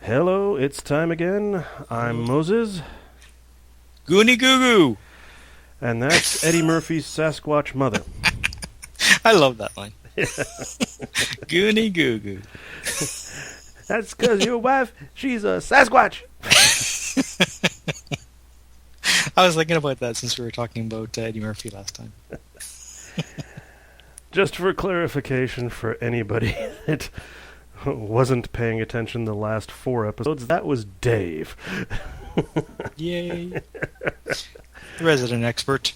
Hello, it's time again. I'm Moses. Goonie Goo Goo. And that's Eddie Murphy's Sasquatch mother. I love that line. Goonie Goo Goo. That's because your wife, she's a Sasquatch. I was thinking about that since we were talking about Eddie Murphy last time. Just for clarification for anybody that wasn't paying attention the last 4 episodes, that was Dave. Yay. The resident expert.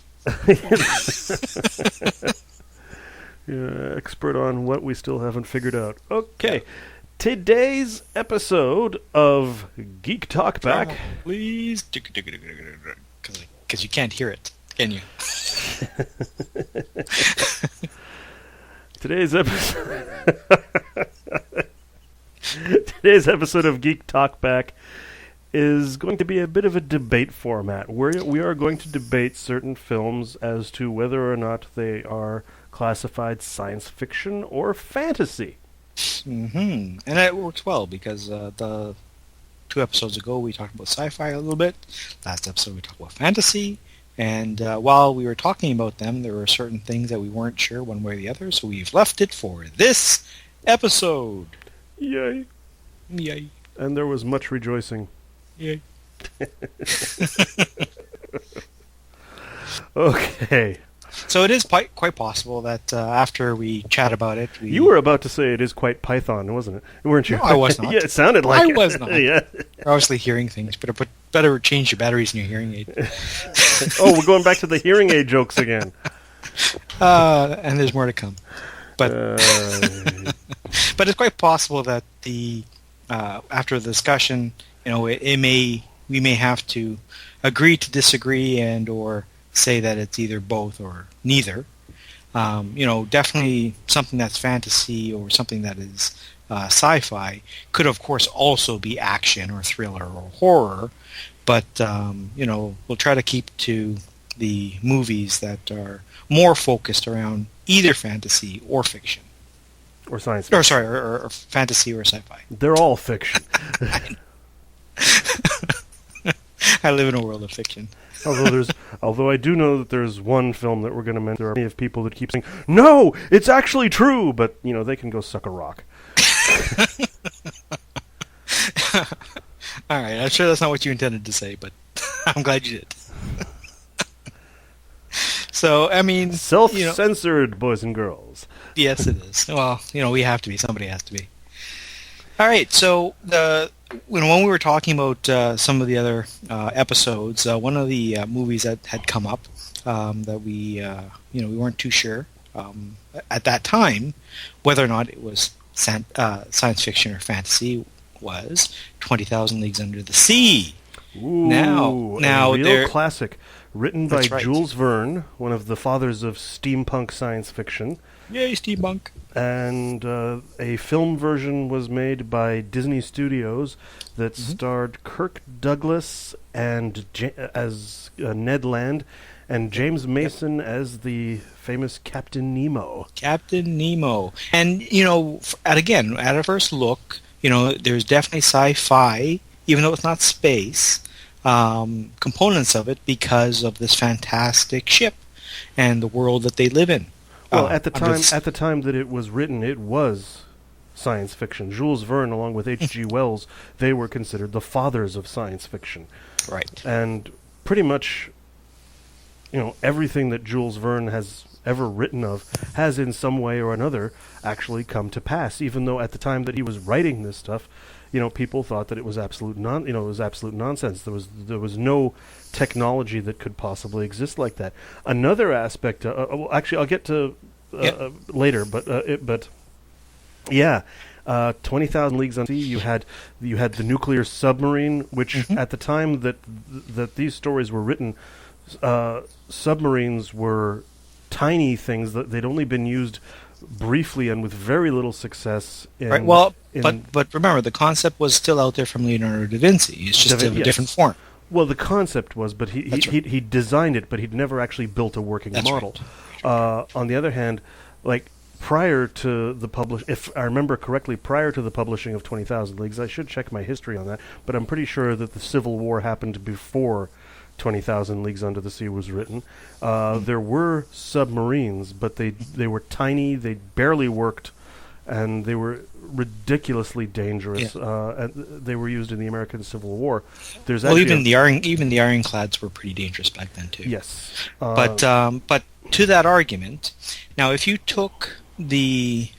Yeah, expert on what we still haven't figured out. Okay, today's episode of Geek Talk Back. Please. Because you can't hear it, can you? Today's episode of Geek Talk Back is going to be a bit of a debate format. We are going to debate certain films as to whether or not they are classified science fiction or fantasy. Mm-hmm. And it works well because the 2 episodes ago we talked about sci-fi a little bit. Last episode we talked about fantasy. And while we were talking about them, there were certain things that we weren't sure one way or the other, so we've left it for this episode. Yay. Yay. And there was much rejoicing. Yay. Okay. So it is quite possible that after we chat about it... You were about to say it is quite Python, wasn't it? Weren't you? No, I was not. Yeah, it sounded like it. I was not. Yeah. You're obviously hearing things, but better change your batteries in your hearing aid. Oh, we're going back to the hearing aid jokes again. And there's more to come. But but it's quite possible that after the discussion, we may have to agree to disagree and or say that it's either both or neither. Definitely something that's fantasy or something that is sci-fi could, of course, also be action or thriller or horror. But, we'll try to keep to the movies that are more focused around either fantasy or fiction. Or science fiction. Or fantasy or sci-fi. They're all fiction. I live in a world of fiction. Although I do know that there's one film that we're going to mention. There are plenty of people that keep saying, "No, it's actually true," but they can go suck a rock. All right, I'm sure that's not what you intended to say, but I'm glad you did. So, I mean, self-censored, boys and girls. Yes, it is. Well, we have to be. Somebody has to be. All right. So when we were talking about some of the other episodes, one of the movies that had come up that we weren't too sure at that time whether or not it was science fiction or fantasy was 20,000 Leagues Under the Sea. Ooh, now a real classic, written by That's right. Jules Verne, one of the fathers of steampunk science fiction. Yay, steampunk! And a film version was made by Disney Studios that starred Kirk Douglas and as Ned Land, and James Mason as the famous Captain Nemo. Captain Nemo, and at a first look, there's definitely sci-fi, even though it's not space, components of it because of this fantastic ship and the world that they live in. Well, at the time that it was written, it was science fiction. Jules Verne, along with H.G. Wells, they were considered the fathers of science fiction. Right. And pretty much, everything that Jules Verne has ever written of has in some way or another actually come to pass, even though at the time that he was writing this stuff, people thought that it was absolute nonsense. There was no technology that could possibly exist like that. Another aspect, actually, I'll get to later, but 20,000 Leagues Under the Sea. You had the nuclear submarine, which at the time that these stories were written, submarines were tiny things that they'd only been used briefly and with very little success. Right. Well, but remember, the concept was still out there from Leonardo da Vinci. It's just in a different form. Well, the concept was, but he designed it, but he'd never actually built a working model. Right. On the other hand, like prior to the if I remember correctly, prior to the publishing of 20,000 Leagues, I should check my history on that, but I'm pretty sure that the Civil War happened before 20,000 Leagues Under the Sea was written. There were submarines, but they were tiny, they barely worked, and they were ridiculously dangerous. And they were used in the American Civil War. There's even the ironclads were pretty dangerous back then too. Yes, but to that argument, now if you took the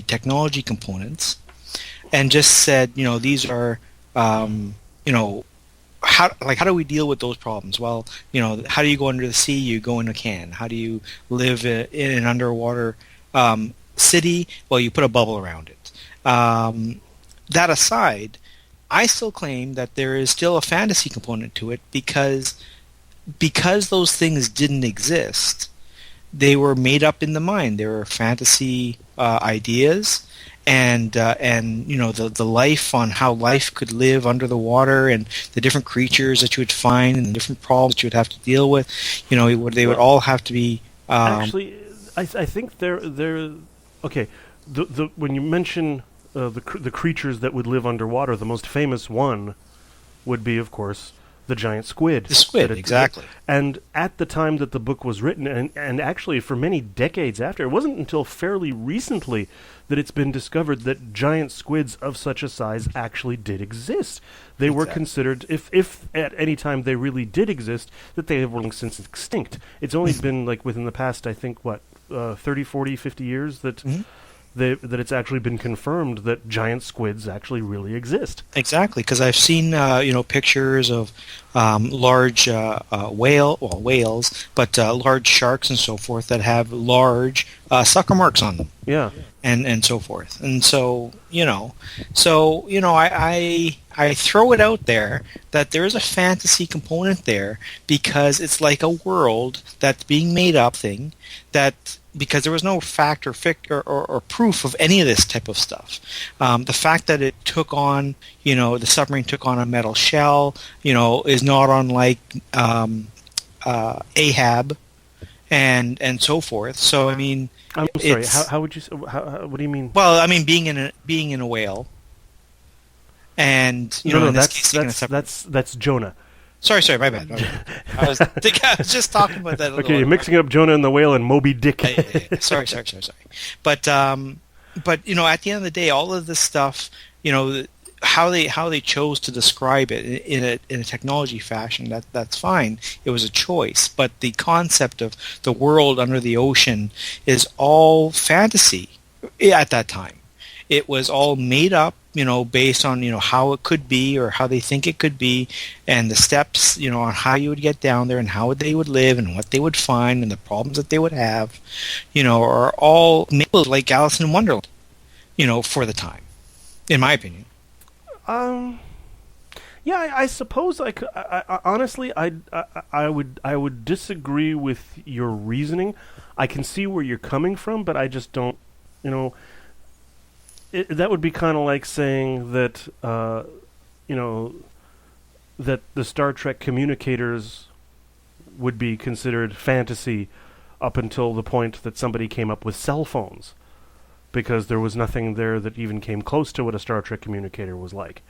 technology components and just said, these are, how do we deal with those problems? Well, how do you go under the sea? You go in a can. How do you live in an underwater city? Well, you put a bubble around it. That aside, I still claim that there is still a fantasy component to it because those things didn't exist. They were made up in the mind. They were fantasy ideas, and the life on how life could live under the water, and the different creatures that you would find, and the different problems that you would have to deal with. They would all have to be. Actually, I think they're okay. When you mention the creatures that would live underwater, the most famous one would be, of course, the giant squid. The squid, exactly. And at the time that the book was written, and actually for many decades after, it wasn't until fairly recently that it's been discovered that giant squids of such a size actually did exist. They were considered, if at any time they really did exist, that they have long since extinct. It's only been like within the past, I think, 30, 40, 50 years that that it's actually been confirmed that giant squids actually really exist. Exactly, because I've seen pictures of large whales, but large sharks and so forth that have large sucker marks on them. Yeah, and so forth, and so I throw it out there that there is a fantasy component there because it's like a world that's being made up thing that. Because there was no fact or proof of any of this type of stuff. The fact that it took on, the submarine took on a metal shell, is not unlike Ahab and so forth. So I mean, I'm sorry. How would you? What do you mean? Well, I mean, being in a whale, and that's Jonah. Sorry, my bad. I was just talking about that. Okay, you're mixing up Jonah and the Whale and Moby Dick. Yeah. Sorry. But at the end of the day, all of this stuff, how they chose to describe it in a technology fashion, that's fine. It was a choice, but the concept of the world under the ocean is all fantasy at that time. It was all made up, based on, how it could be or how they think it could be, and the steps, on how you would get down there and how they would live and what they would find and the problems that they would have, are all made like Alice in Wonderland, for the time, in my opinion. Yeah, I suppose I could. Honestly, I would disagree with your reasoning. I can see where you're coming from, but I just don't, that would be kind of like saying that, that the Star Trek communicators would be considered fantasy up until the point that somebody came up with cell phones, because there was nothing there that even came close to what a Star Trek communicator was like.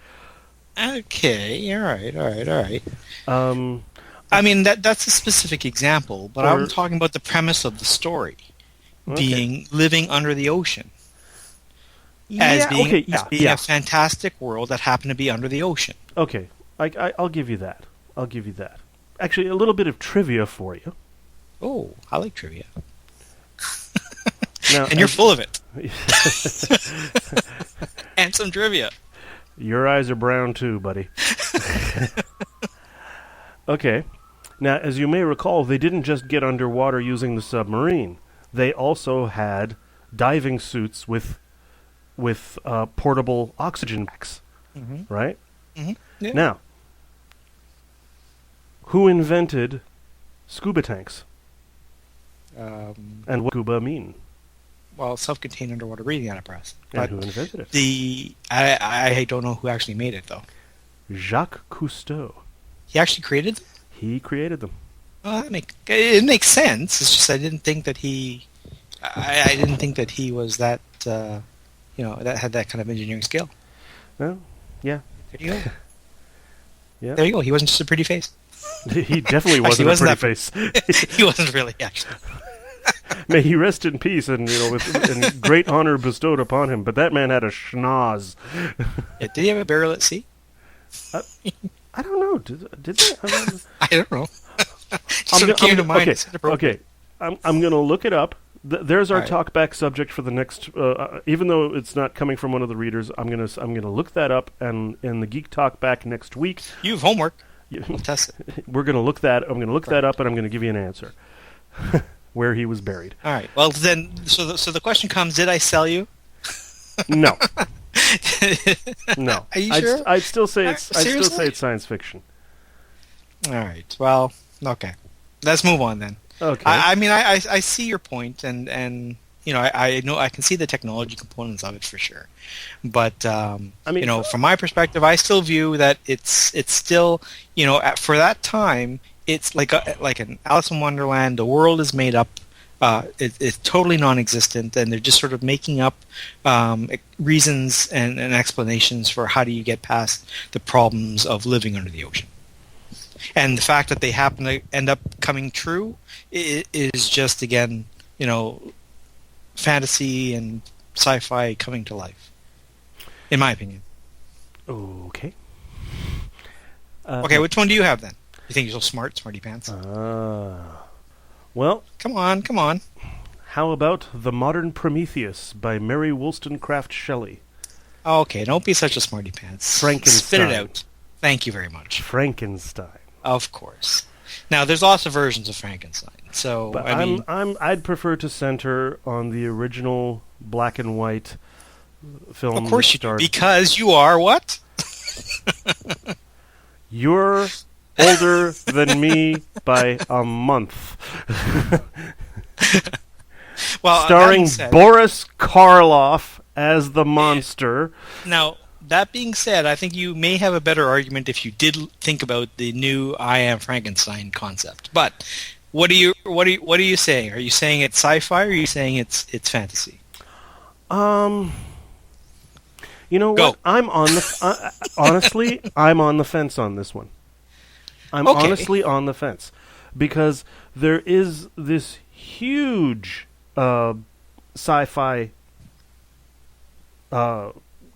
Okay, all right. I mean, that's a specific example, but I'm talking about the premise of the story, being living under the ocean. As being a fantastic world that happened to be under the ocean. Okay, I'll give you that. Actually, a little bit of trivia for you. Oh, I like trivia. Now, and you're full of it. And some trivia. Your eyes are brown too, buddy. Okay. Now, as you may recall, they didn't just get underwater using the submarine. They also had diving suits with portable oxygen packs, right? Mm-hmm. Yeah. Now, who invented scuba tanks? And what scuba mean? Well, self-contained underwater breathing apparatus. And who invented it? I don't know who actually made it, though. Jacques Cousteau. He actually created them? He created them. Well, it makes sense. It's just I didn't think that he... I didn't think that he was that, that had that kind of engineering skill. Well, yeah. There you go. Yeah. There you go. He wasn't just a pretty face. He definitely wasn't Actually, a pretty face. He wasn't really, actually. May he rest in peace, and with great honor bestowed upon him. But that man had a schnoz. Yeah, did he have a burial at sea? I don't know. Did they? I don't know. Sort of came to mind. Okay. I'm going to look it up. There's our Right. talkback subject for the next. Even though it's not coming from one of the readers, I'm gonna look that up, and in the Geek Talkback next week, You have homework. We'll test it. we're gonna look that. I'm gonna look that up, and I'm gonna give you an answer. Where he was buried. All right. Well, then, so the question comes: did I sell you? No. No. Are you sure? I'd still say it's. I'd still Seriously? say it's science fiction. All right. Well, okay. Let's move on then. Okay. I mean, I see your point, and I know I can see the technology components of it for sure, but from my perspective, I still view that it's still for that time it's like an Alice in Wonderland. The world is made up. It's totally non-existent, and they're just sort of making up reasons and explanations for how do you get past the problems of living under the ocean. And the fact that they happen to end up coming true is just, again, fantasy and sci-fi coming to life, in my opinion. Okay. Okay, which one do you have then? You think you're so smart, smarty pants? Well, Come on. how about The Modern Prometheus by Mary Wollstonecraft Shelley? Okay, don't be such a smarty pants. Frankenstein. Spit it out. Thank you very much. Frankenstein. Of course. Now, there's lots of versions of Frankenstein, so But I mean, I'd prefer to center on the original black and white film. of course that you do, starred- because you are what? You're older than me by a month. Well, Starring that said, Boris Karloff as the monster. now, that being said, I think you may have a better argument if you did think about the new "I Am Frankenstein" concept. But what are you saying? Are you saying it's sci-fi, or are you saying it's fantasy? You know Go. what? I'm on the honestly, I'm on the fence on this one. I'm Okay. honestly on the fence because there is this huge sci-fi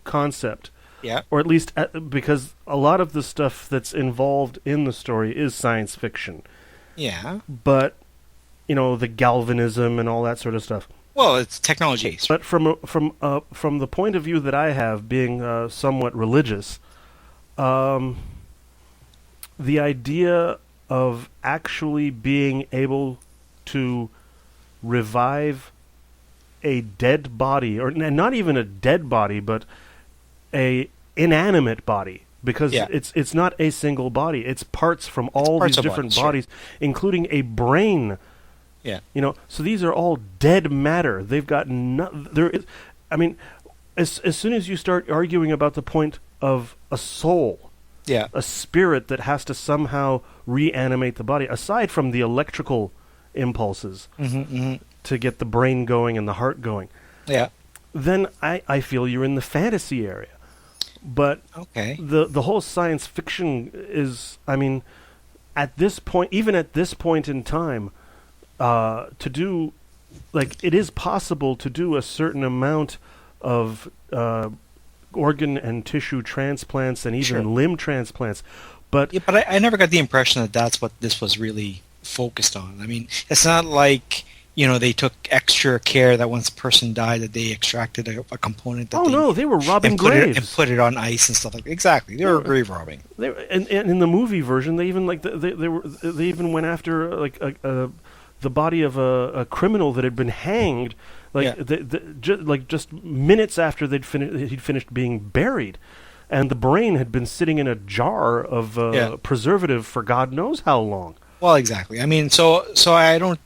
concept. Yeah. Or at least because a lot of the stuff that's involved in the story is science fiction. Yeah. But, the galvanism and all that sort of stuff. Well, it's technology. But from the point of view that I have, being somewhat religious, the idea of actually being able to revive a dead body, or not even a dead body, but a inanimate body, because Yeah. it's not a single body. It's parts from all parts these of different bodies, sure. bodies, including a brain. Yeah. So these are all dead matter. They've got there is. I mean, as soon as you start arguing about the point of a soul, Yeah. a spirit that has to somehow reanimate the body, aside from the electrical impulses to get the brain going and the heart going, Yeah. then I feel you're in the fantasy area. But Okay. the whole science fiction is, I mean, at this point, even at this point in time, to do, like, it is possible to do a certain amount of organ and tissue transplants and even Sure. limb transplants. But Yeah, but I never got the impression that that's what this was really focused on. I mean, it's not like they took extra care that once a person died that they extracted a component that they were robbing and put graves. it on ice and stuff like that. Exactly, they were grave robbing. And in the movie version, they even they even went after the body of a criminal that had been hanged, just minutes after he'd finished being buried, and the brain had been sitting in a jar of preservative for God knows how long. Well, exactly. I mean, so I don't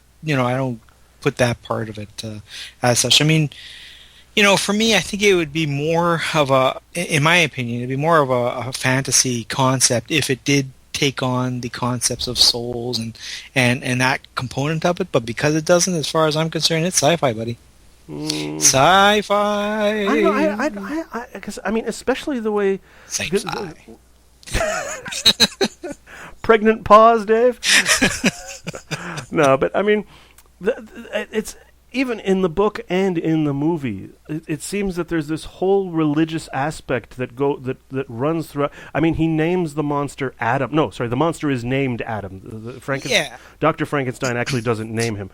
put that part of it as such. I mean, for me, I think it would be more of in my opinion, it'd be more of a fantasy concept if it did take on the concepts of souls and that component of it, but because it doesn't, as far as I'm concerned, it's sci-fi, buddy. Sci-fi. I don't know. Because I mean, especially the way. Sci-fi. Pregnant pause, Dave. No, but I mean, it's even in the book and in the movie. It seems that there's this whole religious aspect that runs through. I mean, he names the monster Adam. No, sorry, the monster is named Adam. Dr. Frankenstein actually doesn't name him.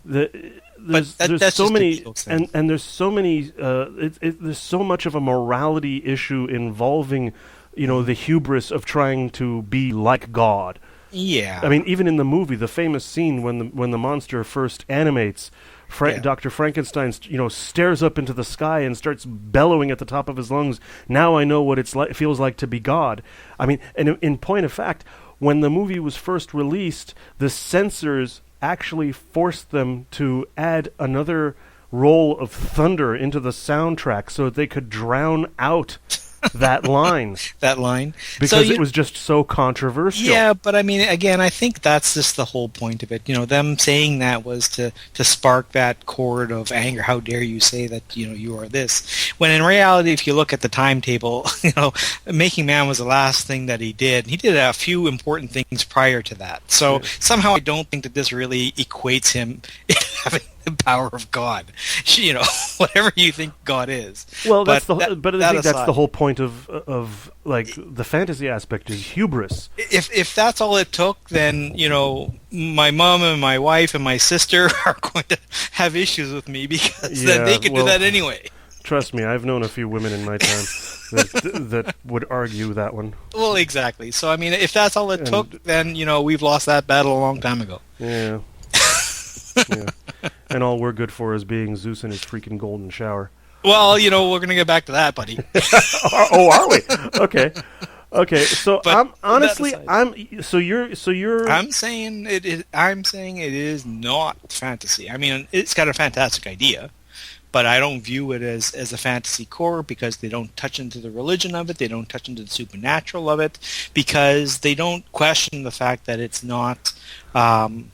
There's so many, and there's so many. There's so much of a morality issue involving, the hubris of trying to be like God. Yeah. I mean, even in the movie, the famous scene when the monster first animates, Dr. Frankenstein, stares up into the sky and starts bellowing at the top of his lungs. Now I know what it feels like to be God. I mean, and in point of fact, when the movie was first released, the censors actually forced them to add another roll of thunder into the soundtrack so that they could drown out that line. Because it was just so controversial. Yeah, but I mean, again, I think that's just the whole point of it. Them saying that was to spark that chord of anger. How dare you say that, you are this? When in reality, if you look at the timetable, Making Man was the last thing that he did. He did a few important things prior to that. So somehow I don't think that this really equates him having the power of God. Whatever you think God is. Well, I think that's the whole point of like the fantasy aspect is hubris. If that's all it took, then my mom and my wife and my sister are going to have issues with me because then they could do that anyway. Trust me, I've known a few women in my time that would argue that one. Well, exactly. So I mean, if that's all it took, then we've lost that battle a long time ago. Yeah. Yeah. And all we're good for is being Zeus in his freaking golden shower. Well, we're going to get back to that, buddy. Are we? Okay. So I'm saying it is not fantasy. I mean, it's got a fantastic idea, but I don't view it as a fantasy core because they don't touch into the religion of it, they don't touch into the supernatural of it, because they don't question the fact that it's not an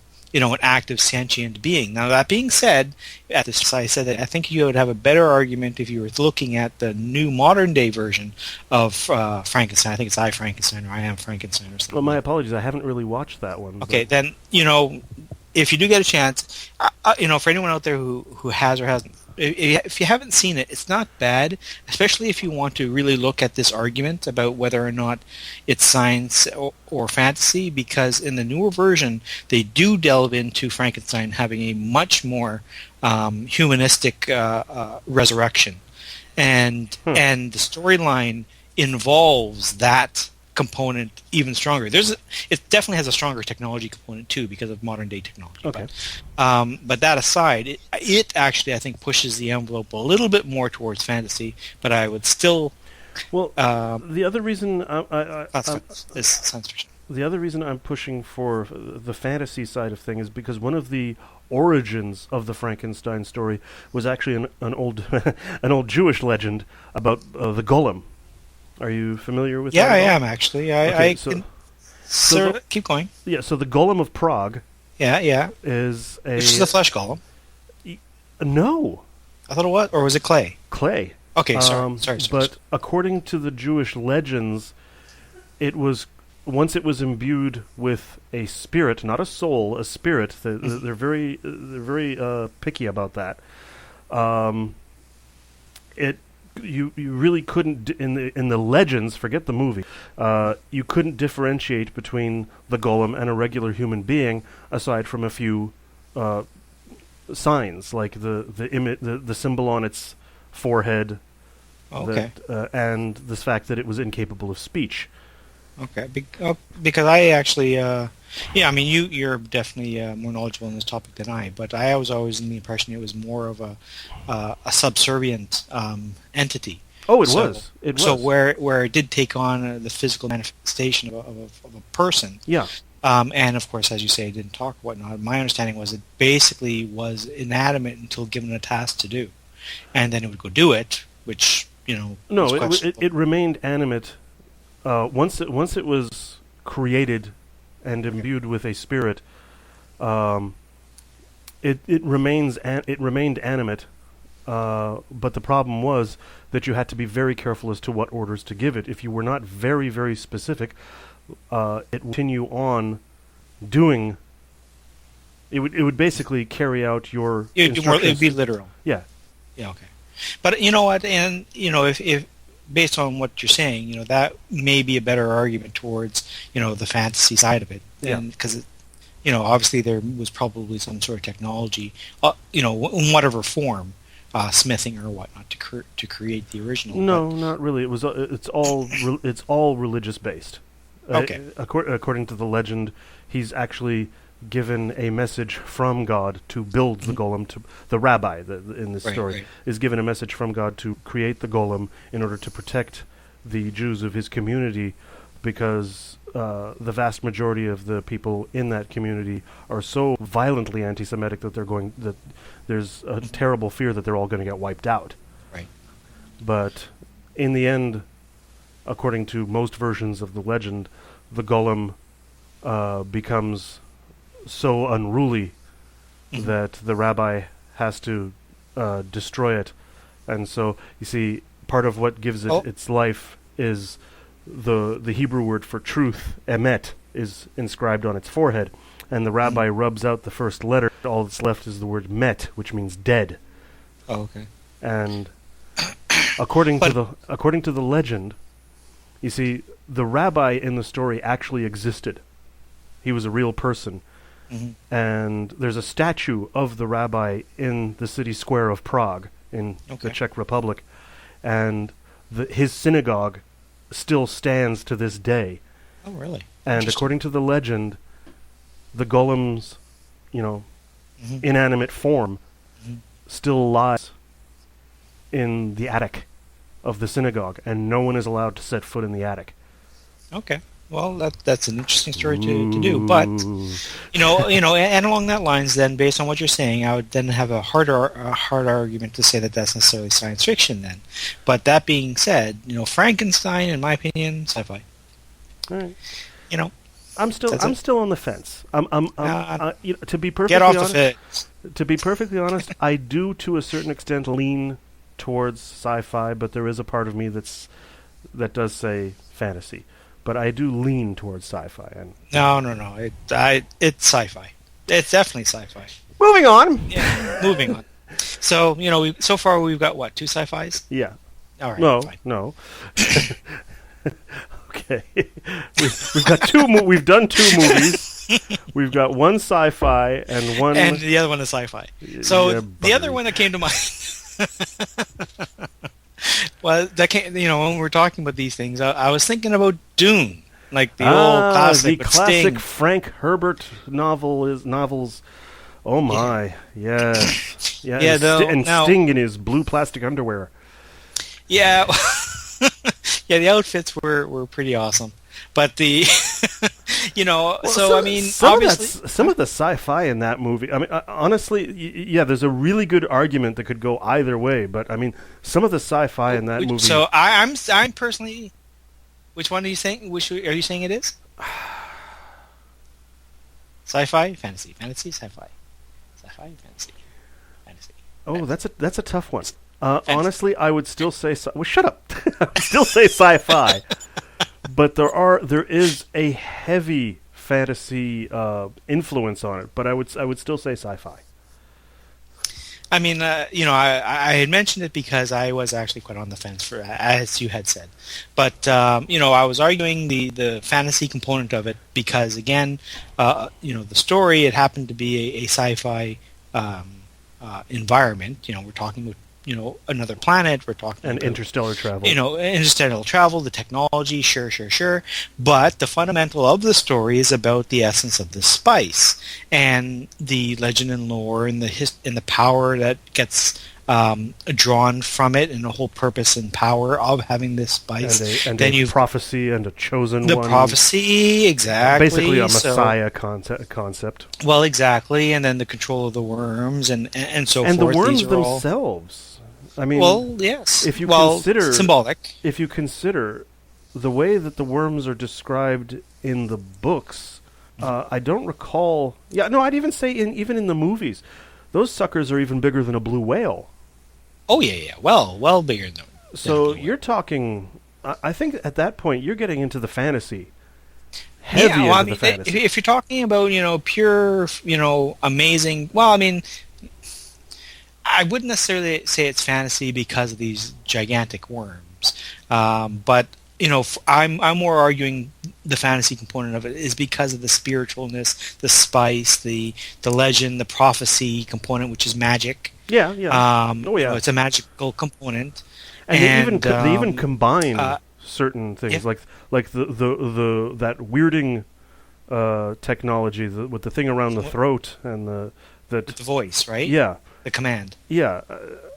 active sentient being. Now, that being said, I said that I think you would have a better argument if you were looking at the new modern day version of Frankenstein. I think it's I, Frankenstein, or I Am Frankenstein, or something. Well, my apologies. I haven't really watched that one. Okay, then, if you do get a chance, for anyone out there who has or hasn't, if you haven't seen it, it's not bad, especially if you want to really look at this argument about whether or not it's science or fantasy, because in the newer version, they do delve into Frankenstein having a much more humanistic resurrection. And the storyline involves that component even stronger. It definitely has a stronger technology component too because of modern day technology. Okay. But that aside, it actually I think pushes the envelope a little bit more towards fantasy. But I would still. Well, the other reason is science fiction. The other reason I'm pushing for the fantasy side of things is because one of the origins of the Frankenstein story was actually an old an old Jewish legend about the golem. Are you familiar with that? Yeah, I am actually. Keep going. Yeah, so the Golem of Prague. Yeah. Is Which is the flesh golem? No. I thought it was, or was it clay? Clay. Okay, sorry. But according to the Jewish legends, it was once it was imbued with a spirit, not a soul, a spirit. They're very picky about that. You really couldn't in the legends. Forget the movie. You couldn't differentiate between the golem and a regular human being, aside from a few signs like the symbol on its forehead, and the fact that it was incapable of speech. Okay, because I actually, you're definitely more knowledgeable on this topic than I, but I was always in the impression it was more of a subservient entity. Oh, it was. So where it did take on the physical manifestation of a person. Yeah. And of course, as you say, it didn't talk or whatnot. My understanding was it basically was inanimate until given a task to do, and then it would go do it, which No, it remained animate. Once it was created and imbued with a spirit, it remained animate. But the problem was that you had to be very careful as to what orders to give it. If you were not very, very specific, it would continue on doing. It would basically carry out your instructions. It would be literal. Yeah. Yeah. Okay. But you know what? And if based on what you're saying, that may be a better argument towards the fantasy side of it. Yeah. Because obviously there was probably some sort of technology, in whatever form. Smithing or whatnot to create the original. No, not really. It was. It's all religious based. Okay. According to the legend, he's actually given a message from God to build the golem. The rabbi in this story is given a message from God to create the golem in order to protect the Jews of his community, because the vast majority of the people in that community are so violently anti-Semitic that there's a terrible fear that they're all going to get wiped out. Right. But in the end, according to most versions of the legend, the golem becomes so unruly that the rabbi has to destroy it. And so, you see, part of what gives it its life is the Hebrew word for truth, emet, is inscribed on its forehead. And the rabbi rubs out the first letter. All that's left is the word met, which means dead. Oh, okay. And according to the legend, you see, the rabbi in the story actually existed. He was a real person. Mm-hmm. And there's a statue of the rabbi in the city square of Prague in the Czech Republic. And his synagogue still stands to this day. Oh, really? And according to the legend, the golem's, inanimate form still lies in the attic of the synagogue, and no one is allowed to set foot in the attic. Okay. Well, that's an interesting story to do. But, and along that lines, then, based on what you're saying, I would then have a hard argument to say that that's necessarily science fiction, then. But that being said, Frankenstein, in my opinion, sci-fi. All right. I'm still on the fence. To be perfectly get off honest, the fence. To be perfectly honest, I do to a certain extent lean towards sci-fi, but there is a part of me that does say fantasy. But I do lean towards sci-fi. No. It's sci-fi. It's definitely sci-fi. Moving on. Yeah, moving on. So so far we've got what, 2 sci-fis? Yeah. All right. No. Okay. We've got we've done 2 movies. We've got one sci-fi and one. And the other one is sci-fi. So the other one that came to mind. Well, that came. When we're talking about these things, I was thinking about Dune, like the old classic. The classic Sting. Frank Herbert novels. Oh my, yes, yeah. Sting in his blue plastic underwear. Yeah. Yeah, the outfits were pretty awesome, but the, obviously some of the sci-fi in that movie. I mean, honestly, there's a really good argument that could go either way. But I mean, some of the sci-fi in that movie. So I'm personally, which one are you saying? Are you saying it is? Sci-fi, fantasy, sci-fi, fantasy. Oh, that's a tough one. Honestly, I would still say shut up. I would still say sci-fi, but there is a heavy fantasy influence on it. But I would still say sci-fi. I mean, I had mentioned it because I was actually quite on the fence for, as you had said, but I was arguing the fantasy component of it because again, the story, it happened to be a sci-fi environment. We're talking about another planet. We're talking about interstellar travel. Interstellar travel, the technology, sure. But the fundamental of the story is about the essence of the spice and the legend and lore and the power that gets drawn from it, and the whole purpose and power of having this spice. And then you've prophecy and a chosen one. The prophecy, exactly. Basically a Messiah concept. Well, exactly, and then the control of the worms and so forth. And the worms themselves. I mean, well, yes. If you consider symbolic. If you consider the way that the worms are described in the books, I don't recall. Yeah, no, I'd even say even in the movies, those suckers are even bigger than a blue whale. Oh yeah. Well bigger than. So you're talking. I think at that point you're getting into the fantasy. Heavy well, into the fantasy. if you're talking about pure amazing. Well, I mean, I wouldn't necessarily say it's fantasy because of these gigantic worms, but I'm more arguing the fantasy component of it is because of the spiritualness, the spice, the legend, the prophecy component, which is magic. Yeah. It's a magical component, and they even combine certain things like the that weirding technology with the thing around the throat and with the voice, right? Yeah, the command. Yeah,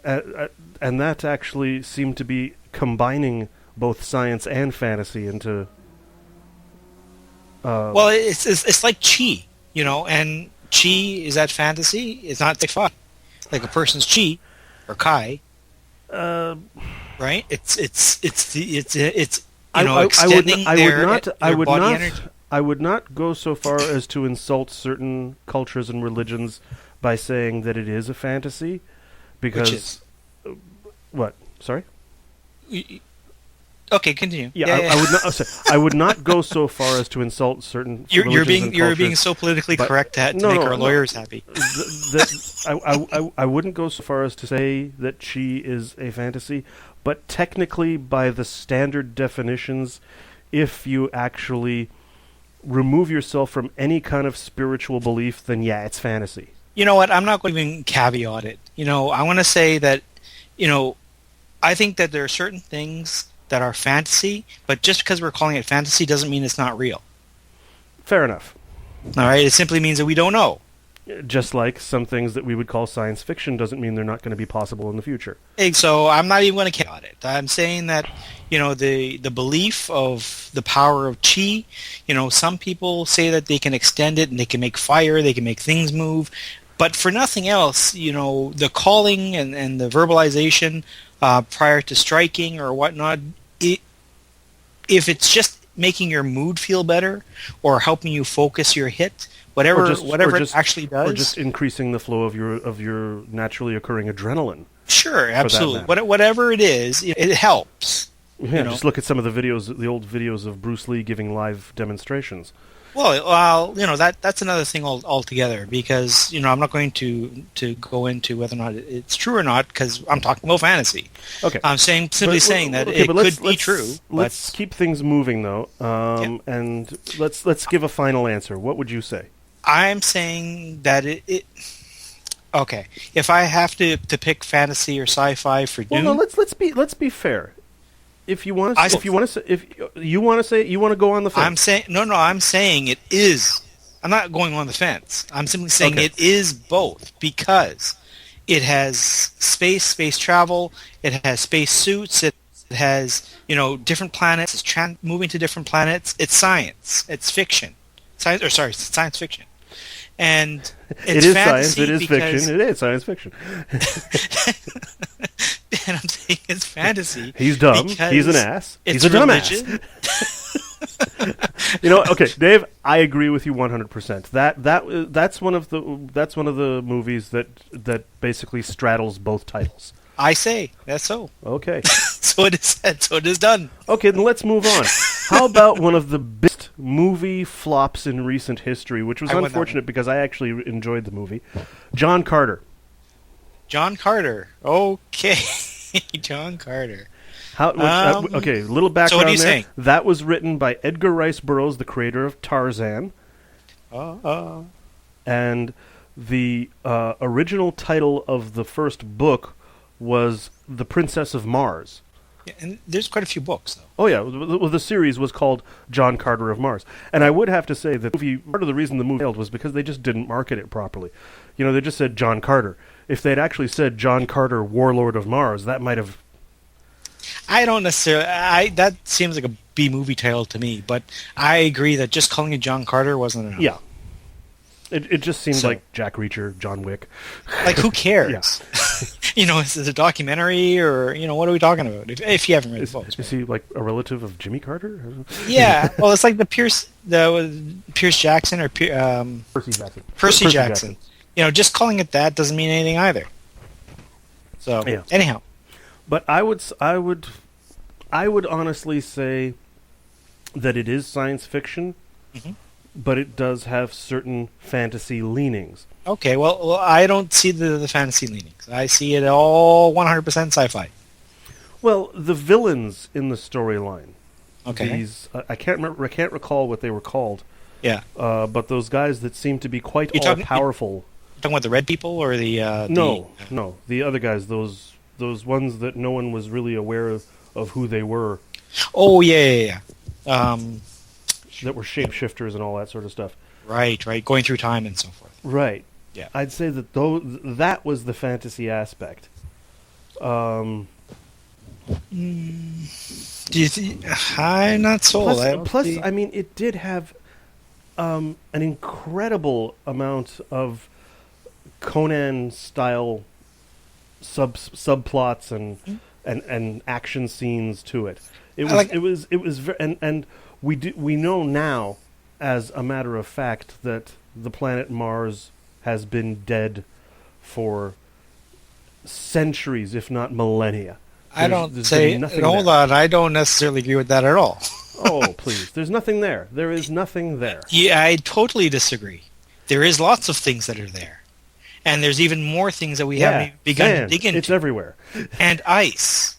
and that actually seemed to be combining both science and fantasy into. Well, it's like chi, and chi is that fantasy. It's not sci-fi, like a person's chi or kai. Right? It's extending their body energy. I would not go so far as to insult certain cultures and religions by saying that it is a fantasy, because what? Sorry. Okay, continue. I would not. I would not go so far as to insult certain. You're being so politically correct to make our lawyers happy. I wouldn't go so far as to say that she is a fantasy, but technically, by the standard definitions, if you actually remove yourself from any kind of spiritual belief, then yeah, it's fantasy. You know what? I'm not going to even caveat it. I want to say that, I think that there are certain things that are fantasy, but just because we're calling it fantasy doesn't mean it's not real. Fair enough. All right? It simply means that we don't know. Just like some things that we would call science fiction doesn't mean they're not going to be possible in the future. So I'm not even going to caveat it. I'm saying that, the belief of the power of chi, some people say that they can extend it and they can make fire, they can make things move. But for nothing else, the calling and the verbalization prior to striking or whatnot, if it's just making your mood feel better or helping you focus your hit, whatever it actually does, or just increasing the flow of your naturally occurring adrenaline. Sure, absolutely. Whatever it is, it helps. Yeah, just look at some of the old videos of Bruce Lee giving live demonstrations. Well, that's another thing altogether, because I'm not going to go into whether or not it's true or not, because I'm talking about fantasy. Okay, I'm simply saying that it could be true. Let's keep things moving though, and let's give a final answer. What would you say? I'm saying that it. Okay, if I have to pick fantasy or sci-fi for Dune, no, let's be fair. If you want to go on the fence. I'm saying I'm saying it is. I'm not going on the fence. I'm simply saying it is both, because it has space travel, it has space suits, it has different planets. It's moving to different planets. It's science. It's fiction. Science fiction. And it's it is science. It is fiction. It is science fiction. And I'm saying it's fantasy. He's dumb. He's an ass. He's a dumbass. Okay, Dave. I agree with you 100%. That's one of the movies that basically straddles both titles. I say that's so. Okay. So it is said. So it is done. Okay, then let's move on. How about one of the best movie flops in recent history, which was unfortunate because I actually enjoyed the movie, John Carter. John Carter. Okay. John Carter. Okay, little background so what are you there. Saying? That was written by Edgar Rice Burroughs, the creator of Tarzan. And the original title of the first book was The Princess of Mars. Yeah, and there's quite a few books, though. Oh, yeah. The series was called John Carter of Mars. And I would have to say that part of the reason the movie failed was because they just didn't market it properly. They just said John Carter. If they'd actually said John Carter, Warlord of Mars, that might have... I don't necessarily... That seems like a B-movie title to me, but I agree that just calling it John Carter wasn't enough. Yeah. It just seemed So- like Jack Reacher, John Wick. Like, who cares? Is it a documentary or what are we talking about? If you haven't read the books, Is he like a relative of Jimmy Carter? yeah. Well, it's like the Pierce Jackson or Percy Jackson. Percy Jackson. Just calling it that doesn't mean anything either. So Yeah. anyhow, But I would honestly say that it is science fiction, Mhm. but it does have certain fantasy leanings. okay. Well, I don't see the fantasy leanings. I see it all 100% sci-fi. Well, the villains in the storyline. Okay. These I can't remember. I can't recall what they were called. Yeah. But those guys that seem to be quite You're all talking- powerful. Talking about the red people or the No, the other guys. Those ones that no one was really aware of who they were. Oh yeah. That were shapeshifters and all that sort of stuff. Right. Going through time and so forth. Right. Yeah. I'd say that that was the fantasy aspect. Do you think? I'm not sold. Plus, I mean, it did have an incredible amount of Conan-style subplots and action scenes to it. It was and we know now, as a matter of fact, that the planet Mars has been dead for centuries, if not millennia. I don't say. Nothing Hold there. on. I don't necessarily agree with that at all. Oh, please. There's nothing there. There is nothing there. Yeah, I totally disagree. There is lots of things that are there, and there's even more things that we haven't even begun sand. to dig into. It's everywhere. And ice.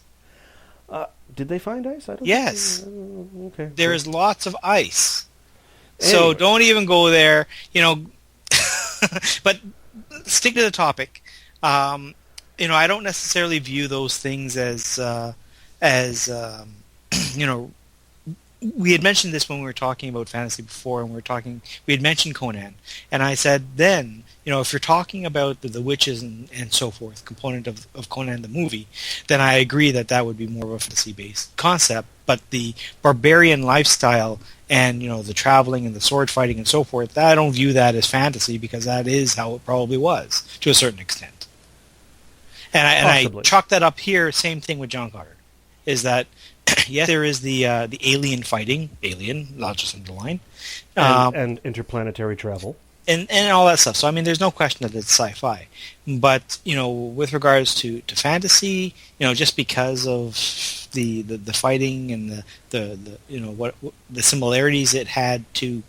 Did they find ice? I don't Yes. think, okay. There is lots of ice. So Anyway. don't even go there. But stick to the topic. I don't necessarily view those things as we had mentioned this when we were talking about fantasy before, and we had mentioned Conan, and I said then, if you're talking about the witches and so forth, component of Conan the movie, then I agree that would be more of a fantasy-based concept, but the barbarian lifestyle and, the traveling and the sword fighting and so forth, I don't view that as fantasy because that is how it probably was, to a certain extent. And I Possibly. chalk that up here, same thing with John Carter, is that yes, there is the alien fighting, not just underline, And interplanetary travel. and all that stuff. So I mean, there's no question that it's sci-fi, but with regards to fantasy, just because of the fighting and the similarities it had to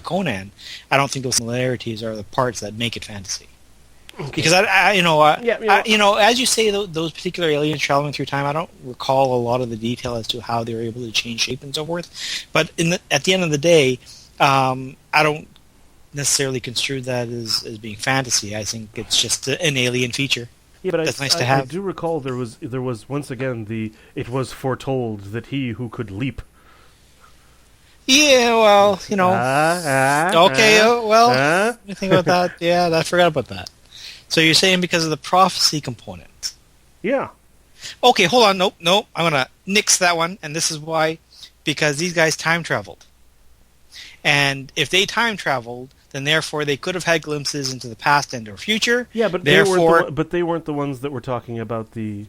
Conan, I don't think those similarities are the parts that make it fantasy. Because as you say, those particular aliens traveling through time, I don't recall a lot of the detail as to how they were able to change shape and so forth. But at the end of the day, I don't necessarily construe that as being fantasy. I think it's just an alien feature. Yeah, but That's nice to I have. do recall there was once again it was foretold that he who could leap. Yeah, well, okay, let me think about that. Yeah, I forgot about that. So you're saying because of the prophecy component. Yeah. Okay, hold on. Nope. I'm going to nix that one, and this is why. Because these guys time traveled. And if they time traveled, then therefore they could have had glimpses into the past and or future. Yeah, but therefore, they weren't the ones that were talking about the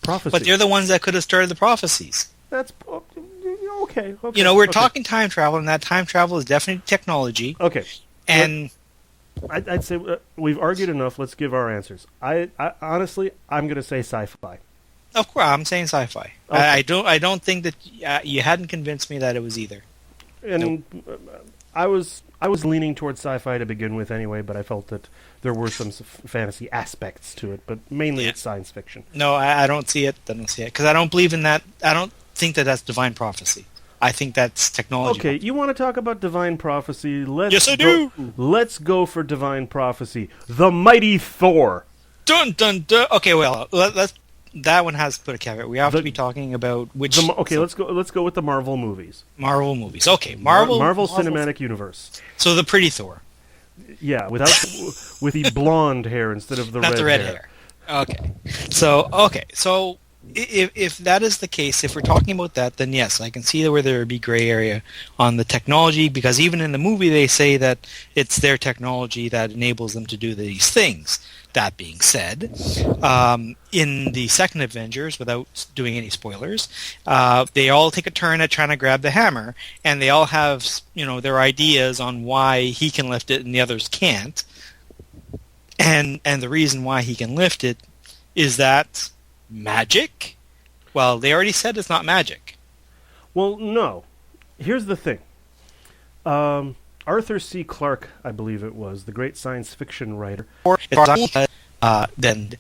prophecy. but they're the ones that could have started the prophecies. That's okay. We're okay. talking time travel, and that time travel is definitely technology. Okay. And I'd say we've argued enough. Let's give our answers. I honestly, I'm going to say sci-fi. of course, I'm saying sci-fi. Okay. I don't think that you hadn't convinced me that it was either. And I was leaning towards sci-fi to begin with anyway, but I felt that there were some fantasy aspects to it, but mainly it's science fiction. No, I don't see it. Because I don't believe in that. I don't think that that's divine prophecy. I think that's technology. Okay, you want to talk about divine prophecy? Yes, I do. Let's go for divine prophecy. The mighty Thor. Dun dun dun. Okay, well, let's. That one has to put a caveat. We have to be talking about which. Let's go with the Marvel movies. Marvel movies. Okay, Marvel Cinematic Universe. So the pretty Thor, Yeah, with the blonde hair instead of the not red the red hair. hair. Okay, so if that is the case, if we're talking about that, then yes, I can see where there would be gray area on the technology, because even in the movie they say that it's their technology that enables them to do these things. That being said, in the second Avengers, without doing any spoilers, they all take a turn at trying to grab the hammer, and they all have, their ideas on why he can lift it and the others can't. And the reason why he can lift it is that magic? Well, they already said it's not magic. Well, no. Here's the thing. Arthur C. Clarke, I believe it was, the great science fiction writer. Then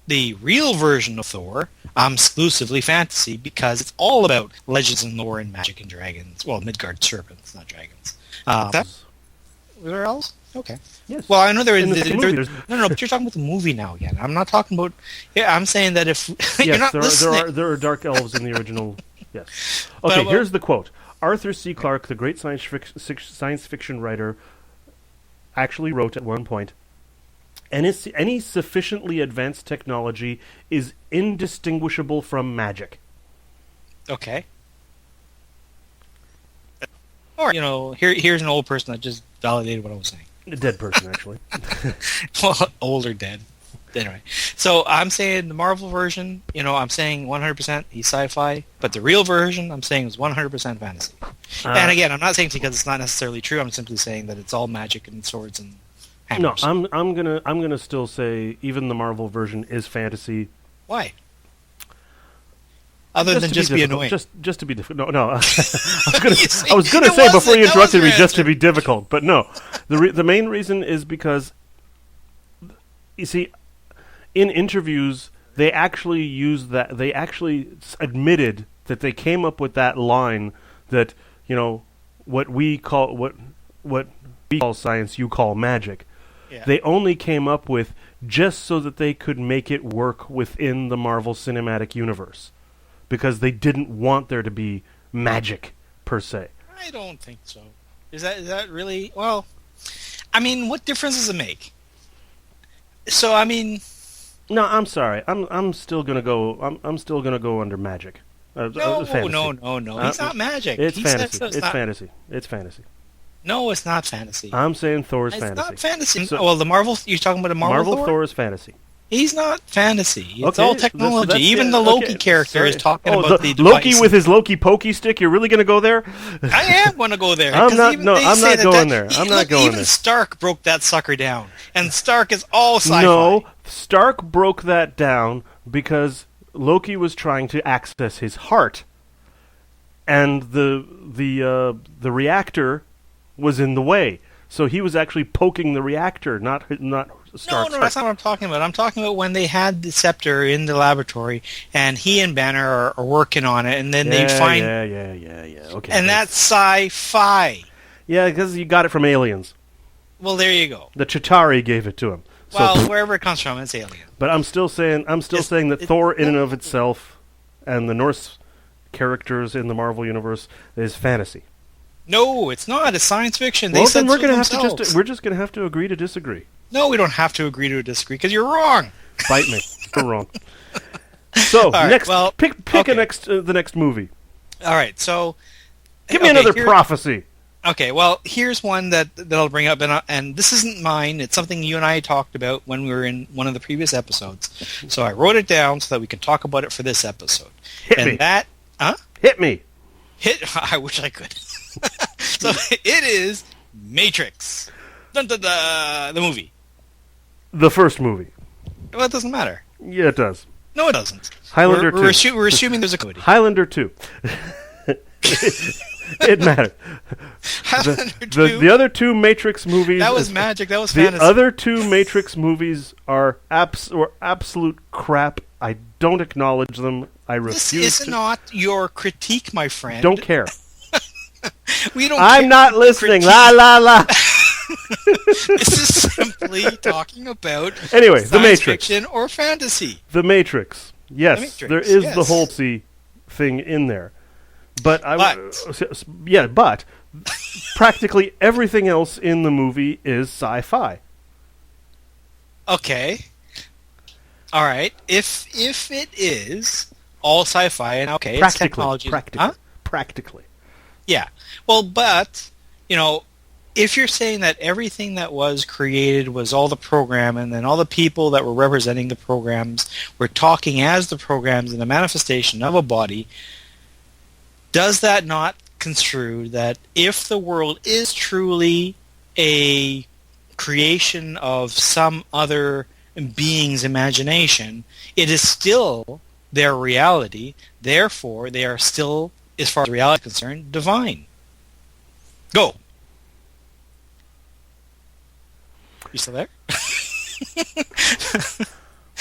the real version of Thor, exclusively fantasy, because it's all about legends and lore and magic and dragons. Well, Midgard serpents, not dragons. Where else? Okay. Yes. Well, I know In the same movie, no, but you're talking about the movie now again. I'm not talking about. Yeah, I'm saying that if you're yes, not listening. there are dark elves in the original. Yes. Okay, here's the quote. Arthur C. Clarke, the great science fiction writer, actually wrote at one point, any sufficiently advanced technology is indistinguishable from magic. Okay. Or here's an old person that just validated what I was saying. A dead person, actually. Well, old or dead. Anyway, so I'm saying the Marvel version, I'm saying 100% he's sci-fi, but the real version, I'm saying is 100% fantasy. And again, I'm not saying because it's not necessarily true. I'm simply saying that it's all magic and swords and hammers. No, I'm gonna still say even the Marvel version is fantasy. Why? Other than just be annoying. Just to be difficult. No. I was gonna say before you interrupted me, just to be difficult, but no. The main reason is because, you see, in interviews they actually used that. They actually admitted that they came up with that line that what we call science, you call magic. Yeah. They only came up with just so that they could make it work within the Marvel Cinematic Universe. Because they didn't want there to be magic, per se. I don't think so. Is that really? Well, I mean, what difference does it make? So, I mean... No, I'm sorry. I'm still gonna go. I'm still gonna go under magic. No. Fantasy. He's not magic. It's fantasy. It's fantasy. No, it's not fantasy. I'm saying Thor's it's fantasy. It's not fantasy. So, well, the Marvel... You're talking about a Marvel Thor is fantasy. He's not fantasy. It's okay, all technology. Even the Loki character is talking about the Loki device. with his Loki pokey stick. You're really going to go there? I am going to go there. I'm not going there. Even Stark broke that sucker down, and Stark is all sci-fi. No, Stark broke that down because Loki was trying to access his heart, and the reactor was in the way. So he was actually poking the reactor, not Stark's No, that's not what I'm talking about. I'm talking about when they had the scepter in the laboratory, and he and Banner are working on it, and then they find... Yeah. Okay. And that's sci-fi. Yeah, because you got it from aliens. Well, there you go. The Chitauri gave it to him. Well, wherever it comes from, it's alien. But I'm still saying that Thor, in and of itself, and the Norse characters in the Marvel universe is fantasy. No, it's not. It's science fiction. Well, then we're just going to have to agree to disagree. No, we don't have to agree to disagree because you're wrong. Bite me. You're wrong. So right, next, well, pick the next movie. All right, so give me another prophecy. Okay, well, here's one that I'll bring up, and this isn't mine. It's something you and I talked about when we were in one of the previous episodes. So I wrote it down so that we can talk about it for this episode. Hit me. I wish I could. So it is Matrix. Dun, dun, dun, the movie. The first movie. Well, it doesn't matter. Yeah, it does. No, it doesn't. Highlander 2. We're assuming there's a comedy. Highlander 2. It mattered. Highlander 2. The other two Matrix movies... That was magic. That was fantasy. The other two Matrix movies are absolute crap. I don't acknowledge them. I refuse This is not your critique, my friend. Don't care. I'm not listening. La, la, la. This is simply talking about anyway, the Matrix. Fiction or fantasy. The Matrix. Yes, there is the whole thing in there. But practically everything else in the movie is sci-fi. Okay. All right. If it is, all sci-fi, and okay, it's technology. Practically. Yeah. Well, but, if you're saying that everything that was created was all the program, and then all the people that were representing the programs were talking as the programs in the manifestation of a body, does that not construe that if the world is truly a creation of some other being's imagination, it is still their reality, therefore they are still, as far as reality is concerned, divine? Go. You still there?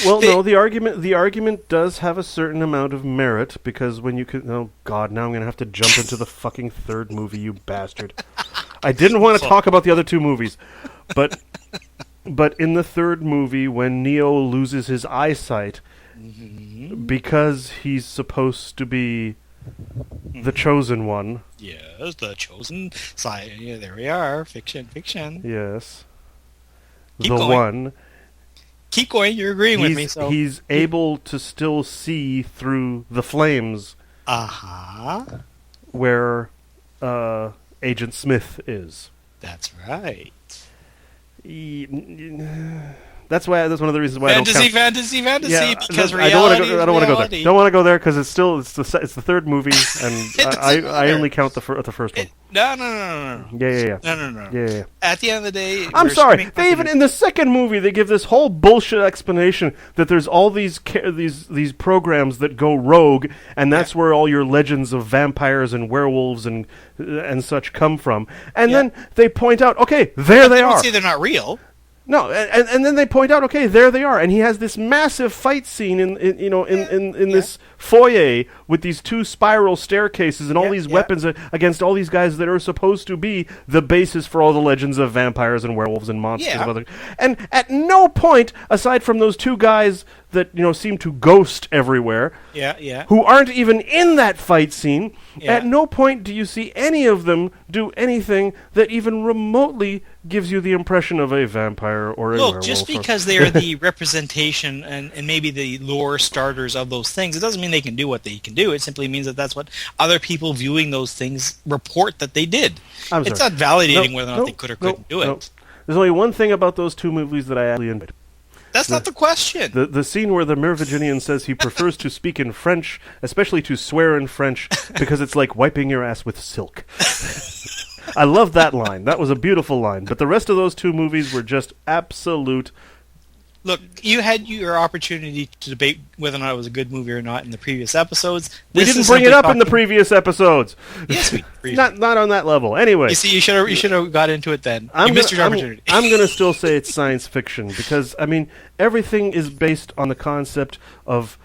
Well, no, the argument does have a certain amount of merit, because when you can... Oh, God, now I'm going to have to jump into the fucking third movie, you bastard. I didn't want to talk about the other two movies, but in the third movie, when Neo loses his eyesight, because he's supposed to be the chosen one... Yes, the chosen... Yeah, there we are. Fiction. Yes. Keep going. One... Keep going, you're agreeing with me. So he's able to still see through the flames where Agent Smith is. That's right. That's one of the reasons why fantasy, I don't count... Yeah, because reality I don't want to go there. Don't want to go there because it's the third movie, and I only count the first one. No. Yeah. No. At the end of the day, I'm sorry. They even in the second movie they give this whole bullshit explanation that there's all these programs that go rogue, and that's where all your legends of vampires and werewolves and such come from. And then they point out, okay, there they are. Say they're not real. No, and then they point out, okay, there they are, and he has this massive fight scene in this foyer with these two spiral staircases and all these weapons against all these guys that are supposed to be the basis for all the legends of vampires and werewolves and monsters and other. And at no point, aside from those two guys that seem to ghost everywhere, who aren't even in that fight scene, at no point do you see any of them do anything that even remotely gives you the impression of a vampire or a werewolf. Look, just because they are the representation and maybe the lore starters of those things, it doesn't mean they can do what they can do. It simply means that that's what other people viewing those things report that they did. It's not validating whether or not they could or couldn't do it. There's only one thing about those two movies that I actually enjoyed. That's not the question. The scene where the Merovingian says he prefers to speak in French, especially to swear in French, because it's like wiping your ass with silk. I love that line. That was a beautiful line. But the rest of those two movies were just absolute... Look, you had your opportunity to debate whether or not it was a good movie or not in the previous episodes. We didn't bring it up in the previous episodes. Yes, we not on that level. Anyway, you see, you should have got into it then. You missed your opportunity. I'm going to still say it's science fiction because everything is based on the concept of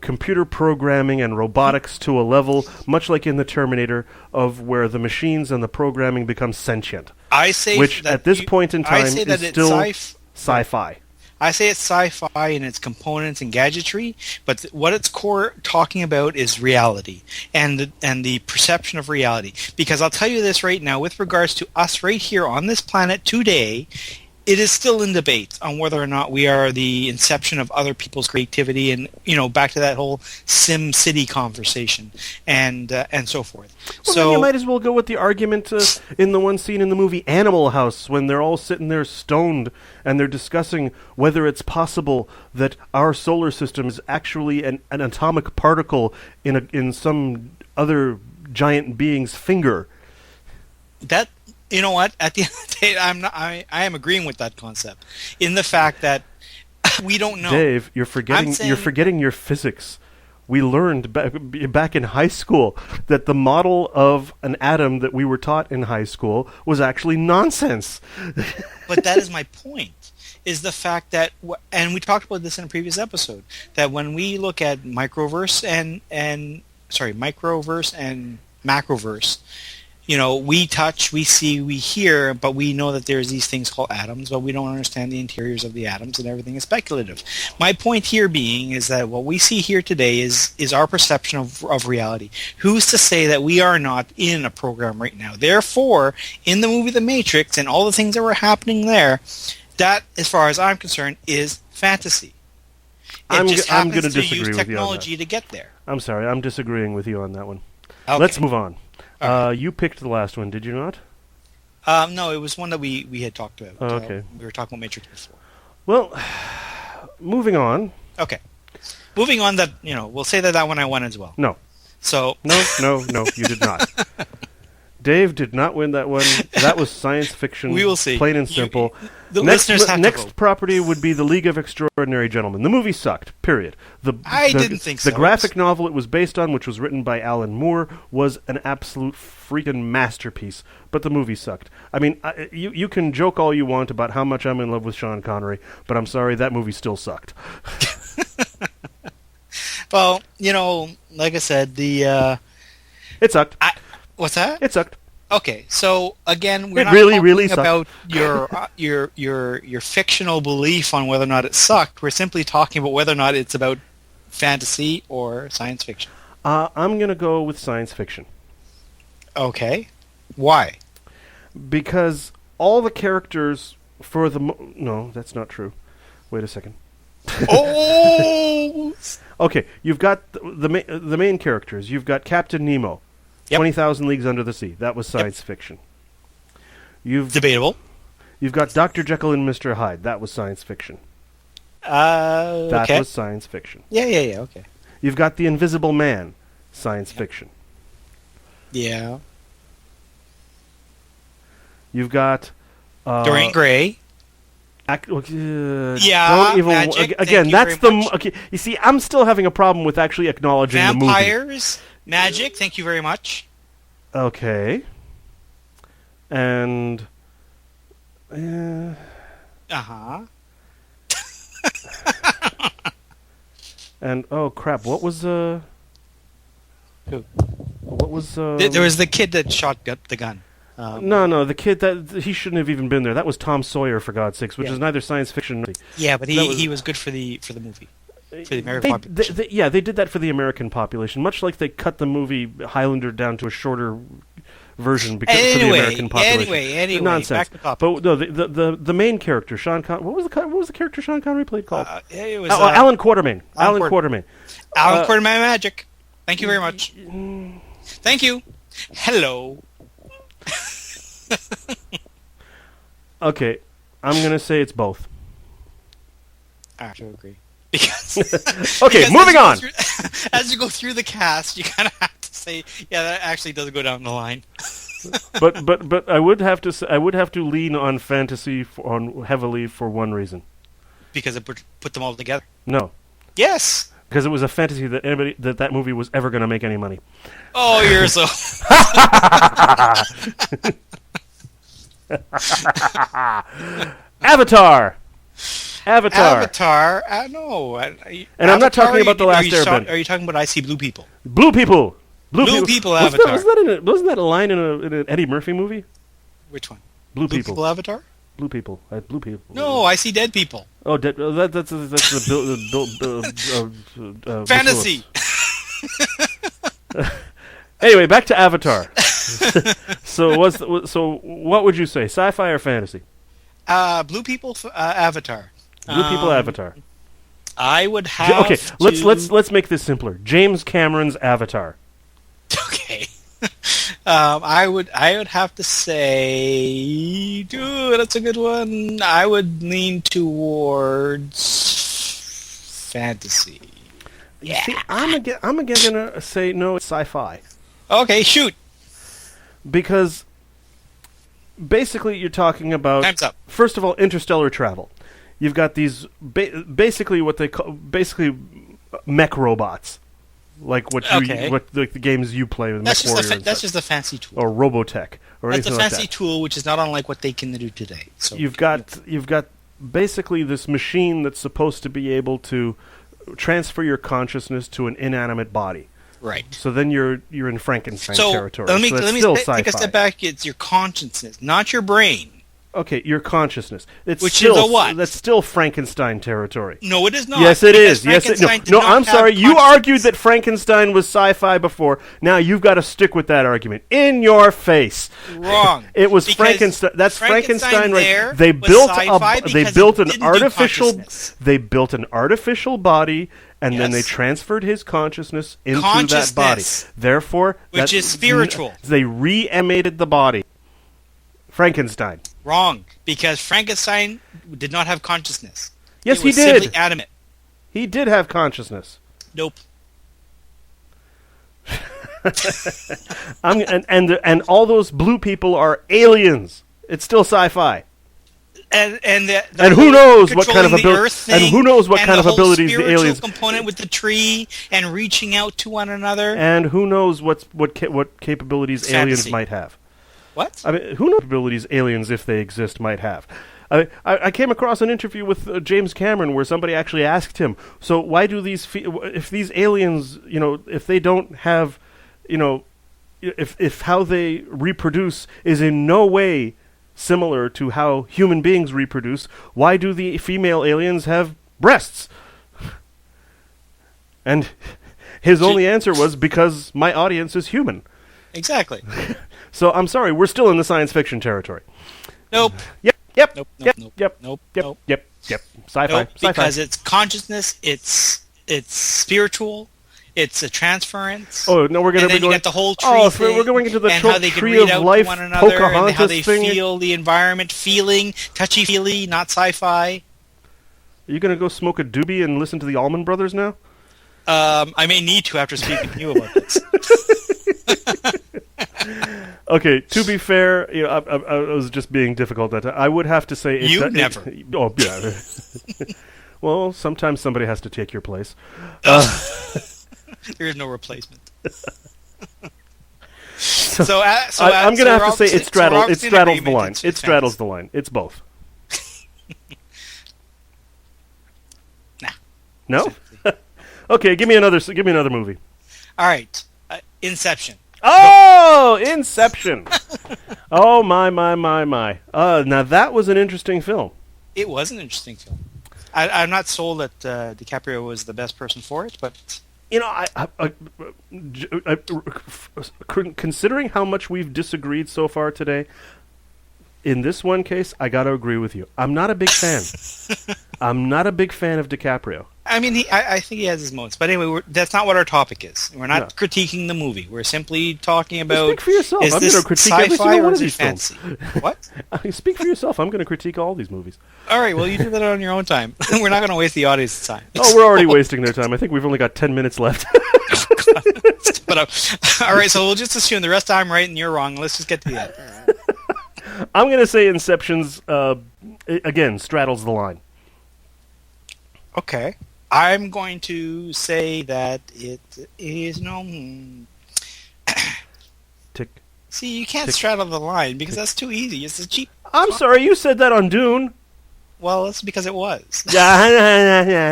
computer programming and robotics to a level much like in the Terminator, of where the machines and the programming become sentient. I say which that at this point in time is still sci-fi. I say it's sci-fi in its components and gadgetry, but what its core talking about is reality and the perception of reality. Because I'll tell you this right now, with regards to us right here on this planet today, it is still in debate on whether or not we are the inception of other people's creativity, and back to that whole Sim City conversation and so forth. Well, then you might as well go with the argument in the one scene in the movie Animal House when they're all sitting there stoned and they're discussing whether it's possible that our solar system is actually an atomic particle in some other giant being's finger. That. You know what? At the end of the day, I am agreeing with that concept, in the fact that we don't know. Dave, you're forgetting your physics. We learned back in high school that the model of an atom that we were taught in high school was actually nonsense. But that is my point. Is the fact that, and we talked about this in a previous episode, that when we look at microverse and macroverse. We touch, we see, we hear, but we know that there's these things called atoms, but we don't understand the interiors of the atoms, and everything is speculative. My point here being is that what we see here today is our perception of reality. Who's to say that we are not in a program right now? Therefore, in the movie The Matrix and all the things that were happening there, that, as far as I'm concerned, is fantasy. It just I'm happens going to to use disagree with you on that. technology to get there. I'm sorry, I'm disagreeing with you on that one. Okay. Let's move on. All right. You picked the last one, did you not? No, it was one that we had talked about. Oh, okay. We were talking about Matrix before. Well, moving on. Okay. Moving on, that we'll say that one I won as well. No. So No, you did not. Dave did not win that one. That was science fiction. We will see. Plain and simple. The listeners have to next vote. property would be The League of Extraordinary Gentlemen. The movie sucked, period. I didn't think so. The graphic novel it was based on, which was written by Alan Moore, was an absolute freaking masterpiece. But the movie sucked. I mean, you can joke all you want about how much I'm in love with Sean Connery, but I'm sorry, that movie still sucked. Well, like I said, It sucked. what's that? It sucked. Okay, so again, we're It not really, talking really sucked. about your fictional belief on whether or not it sucked. We're simply talking about whether or not it's about fantasy or science fiction. I'm going to go with science fiction. Okay, why? Because all the characters for the... No, that's not true. Wait a second. Oh! Okay, you've got the main characters. You've got Captain Nemo, Yep. 20,000 Leagues Under the Sea. That was science fiction. Debatable. You've got Dr. Jekyll and Mr. Hyde. That was science fiction. That Okay. was science fiction. Yeah, okay. You've got The Invisible Man, science fiction. Yeah. You've got... Dorian Gray. Yeah, don't even, magic, again, thank you that's very the... much. Okay, you see, I'm still having a problem with actually acknowledging the movie. Vampires. Magic, thank you very much. Okay. And... Uh-huh. And, oh, crap, what was... Who? What was... There was the kid that shot the gun. No, the kid that... He shouldn't have even been there. That was Tom Sawyer, for God's sakes, which Yeah. is neither science fiction... Yeah, but That was- he was good for the movie. For the American population. They did that for the American population, much like they cut the movie Highlander down to a shorter version for the American population. Anyway, Nonsense. back to topic. But no, the main character, Sean Connery... What was the character Sean Connery played called? It was Alan Quartermain. Alan Alan Quartermain. Alan Quartermain Magic. Thank you very much. Thank you. Hello. Okay, I'm going to say it's both. I have to agree. Because Okay, because moving on. As you go through the cast, you kind of have to say, yeah, that actually does go down the line. But I would have to I would have to lean on fantasy heavily for one reason. Because it put them all together. No, Yes. because it was a fantasy that that movie was ever going to make any money. Oh, you're so... Avatar. Avatar. No. And I'm not talking about The Last Airbender. Are you talking about I See Blue People? Blue People. Blue People Wasn't Avatar. wasn't that a line in an Eddie Murphy movie? Which one? Blue Blue People. People Avatar? Blue People. Blue People. No, I See Dead People. Oh, that's the Fantasy. Anyway, back to Avatar. So what would you say, sci-fi or fantasy? Blue People Avatar. Blue People Avatar. I would have. Okay, to... let's make this simpler. James Cameron's Avatar. Okay. I would have to say, dude, that's a good one. I would lean towards fantasy. Yeah. See, I'm again gonna say no. It's sci-fi Okay, shoot. because basically you're talking about Time's up. first of all interstellar travel. You've got these basically what they call mech robots, like what the games you play with That's Mech Warrior. that's just a fancy tool. or Robotech or That's a anything like fancy that. tool, which is not unlike what they can do today. So You've got basically this machine that's supposed to be able to transfer your consciousness to an inanimate body. right. So then you're in Frankenstein So territory. let me so that's let me still take a sci-fi. step back. It's your consciousness, not your brain. Okay, your consciousness. It's Which still, is a what? That's still Frankenstein territory. No, it is not. Yes, it because is. Yes, Frankenstein did no. not I'm have sorry. You consciousness. argued that Frankenstein was sci-fi before. Now you've got to stick with that argument. In your face. Wrong. It was Because Frankenstein. That's Frankenstein, there right? They was built sci-fi they because built it an didn't do artificial. consciousness. They built an artificial body, and then they Yes. transferred his consciousness into that Consciousness. body. Therefore, Which is spiritual. They reanimated the body. Frankenstein. Wrong. Because Frankenstein did not have consciousness. Yes, It he was did. simply animate. He did have consciousness. Nope. And all those blue people are aliens. It's still sci-fi. And And who knows what kind of controlling the ability? Earth And thing, who knows what and kind of whole abilities the spiritual aliens? component with the tree and reaching out to one another. And who knows what capabilities It's aliens fantasy. might have? What? I mean, who knows what abilities aliens, if they exist, might have? I came across an interview with James Cameron where somebody actually asked him, so why do if these aliens, if they don't have, if how they reproduce is in no way similar to how human beings reproduce, why do the female aliens have breasts? And his only answer was, because my audience is human. Exactly. So I'm sorry, we're still in the science fiction territory. Nope. Yep. Nope. Yep. Nope. Yep. Nope. Yep. Nope. Yep. Yep. Sci-fi. Nope. Sci-fi. Because it's consciousness. It's spiritual. It's a transference. Oh no, we're going and to be then going. you get the whole tree so thing, we're going into the and how they can tree read of out life, to one another, and how Pocahontas they thing. feel the environment, feeling touchy-feely, not sci-fi. Are you going to go smoke a doobie and listen to the Allman Brothers now? I may need to after speaking to you about this. Okay, to be fair, I was just being difficult that time. I would have to say Never. Oh yeah. Well, sometimes somebody has to take your place. There is no replacement. I'm going to have to say it straddles the line. It straddles the line. It's both. Nah. No? Okay, give me another movie. All right. Inception. Oh, Inception. Oh, my. Now, that was an interesting film. It was an interesting film. I'm not sold that DiCaprio was the best person for it, but... Considering how much we've disagreed so far today, in this one case, I got to agree with you. I'm not a big fan. I'm not a big fan of DiCaprio. I mean, I think he has his moments. But anyway, that's not what our topic is. We're not critiquing the movie. We're simply talking about... Speak for yourself. Is I'm this going to critique every sci-fi single or one is of it these films. fantasy? What? Speak for yourself. I'm going to critique all these movies. All right, well, you do that on your own time. We're not going to waste the audience's time. Oh, we're already wasting their time. I think we've only got 10 minutes left. But all right, so we'll just assume the rest I'm right and you're wrong. Let's just get to the end. I'm going to say Inception's, again, straddles the line. Okay. I'm going to say that it is Tick. See, you can't Tick. straddle the line because that's too easy. It's a cheap... I'm sorry, you said that on Dune. Well, that's because it was. Yeah.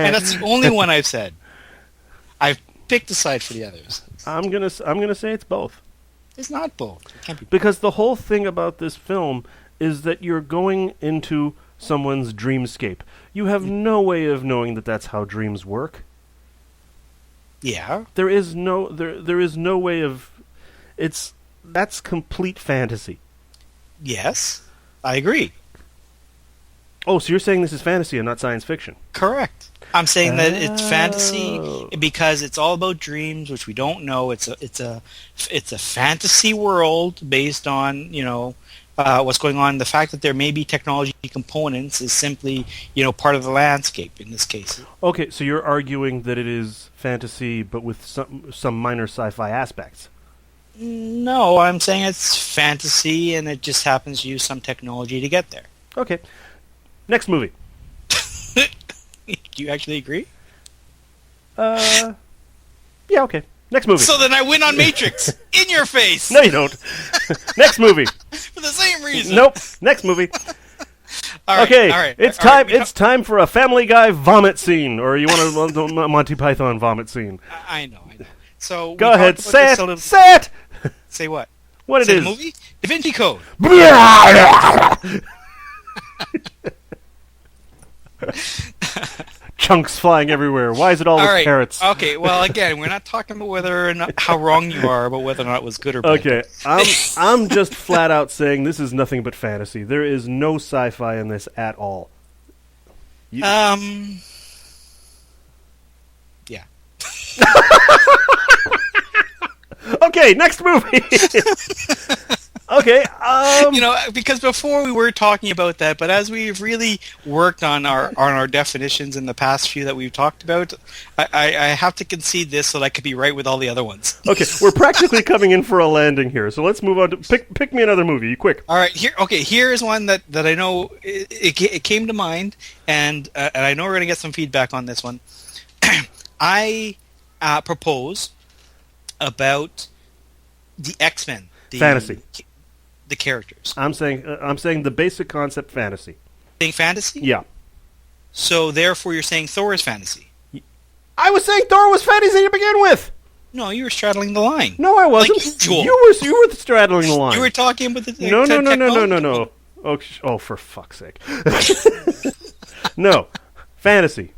And that's the only one I've said. I've picked a side for the others. I'm gonna say it's both. It's not both. It can't be. Because the whole thing about this film is that you're going into someone's dreamscape. You have no way of knowing that that's how dreams work. Yeah. There is no way of... That's complete fantasy. Yes. I agree. Oh, so you're saying this is fantasy and not science fiction? Correct. I'm saying that it's fantasy because it's all about dreams, which we don't know. It's a fantasy world based on what's going on. The fact that there may be technology components is simply part of the landscape in this case. Okay, so you're arguing that it is fantasy, but with some minor sci-fi aspects. No, I'm saying it's fantasy, and it just happens to use some technology to get there. Okay. Next movie. Do you actually agree? Yeah, okay. Next movie. So then I win on Matrix. In your face. No, you don't. Next movie. For the same reason. Nope. Next movie. All right, okay. All right. It's all time. right, It's time for a Family Guy vomit scene, or you want a Monty Python vomit scene. I know. So go ahead. Say it. Little... Say it. Say what? What Say it is? The movie? Da Vinci Code. Chunks flying everywhere. Why is it always All right. carrots? Okay. Well, again, we're not talking about whether or not how wrong you are, but whether or not it was good or bad. Okay, I'm just flat out saying this is nothing but fantasy. There is no sci-fi in this at all. Yeah. Okay, next movie. Okay, because before we were talking about that, but as we've really worked on our definitions in the past few that we've talked about, I have to concede this so that I could be right with all the other ones. Okay, we're practically coming in for a landing here, so let's move on to pick me another movie, quick. All right, here's one that I know it came to mind, and I know we're going to get some feedback on this one. I propose about the X-Men. Fantasy. The characters. I'm saying the basic concept fantasy. Saying fantasy? Yeah. So therefore you're saying Thor is fantasy. I was saying Thor was fantasy to begin with. No, you were straddling the line. No, I wasn't. Like usual. You were straddling the line. You were talking about the No. Oh, for fuck's sake. No. Fantasy.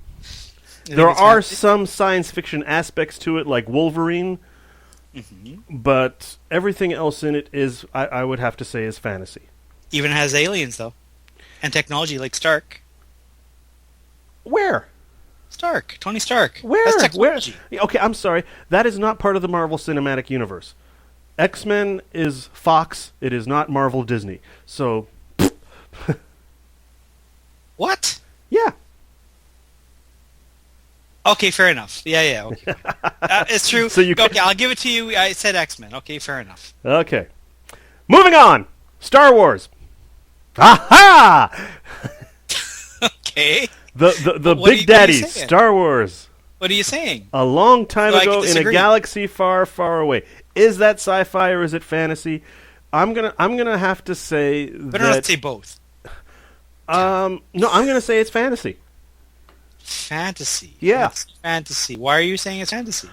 There are some science fiction aspects to it, like Wolverine. Mm-hmm. But everything else in it is, I would have to say, is fantasy. Even has aliens, though. And technology, like Stark. Where? Stark. Tony Stark. Where? That's technology. Where? Okay, I'm sorry. That is not part of the Marvel Cinematic Universe. X-Men is Fox. It is not Marvel Disney. So... What? Yeah. Okay, fair enough. Yeah, okay. It's true. So okay, I'll give it to you. I said X-Men. Okay, fair enough. Okay. Moving on. Star Wars. Aha! Okay. The Big Daddy, Star Wars. What are you saying? A long time ago in a disagree. galaxy far, far away. Is that sci-fi or is it fantasy? I'm gonna have to say Better not say both. No, I'm gonna say it's fantasy. Fantasy. Yeah. It's fantasy. Why are you saying it's fantasy?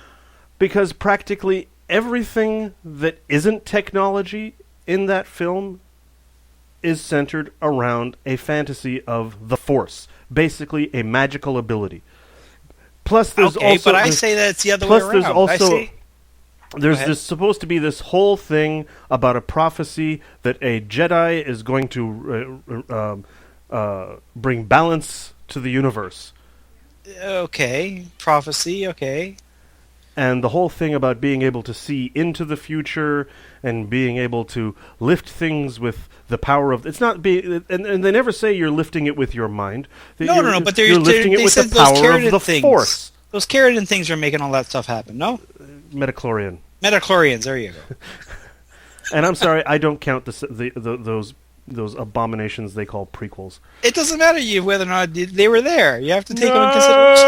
Because practically everything that isn't technology in that film is centered around a fantasy of the Force, basically a magical ability. Plus, there's also... but I say that it's the other way around. Plus, there's also... There's supposed to be this whole thing about a prophecy that a Jedi is going to bring balance to the universe. Okay. Prophecy, okay. And the whole thing about being able to see into the future and being able to lift things with the power of... It's not being... And they never say you're lifting it with your mind. No, but you're lifting it with the power of the Force. Those Carradine things are making all that stuff happen, no? Metachlorians, there you go. And I'm sorry, I don't count those abominations they call prequels. It doesn't matter whether or not they were there. You have to take them into consideration.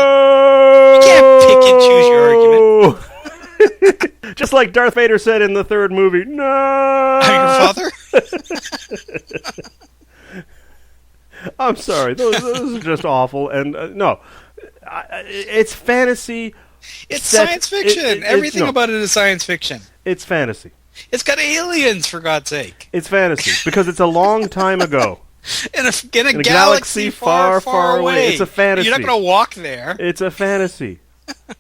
You can't pick and choose your argument. Just like Darth Vader said in the third movie, no! Your father? I'm sorry, those are just awful. And no, it's fantasy. It's science fiction. Everything about it is science fiction. It's fantasy. It's got aliens, for God's sake. It's fantasy, because it's a long time ago. In a galaxy far, far away. It's a fantasy. You're not going to walk there. It's a fantasy.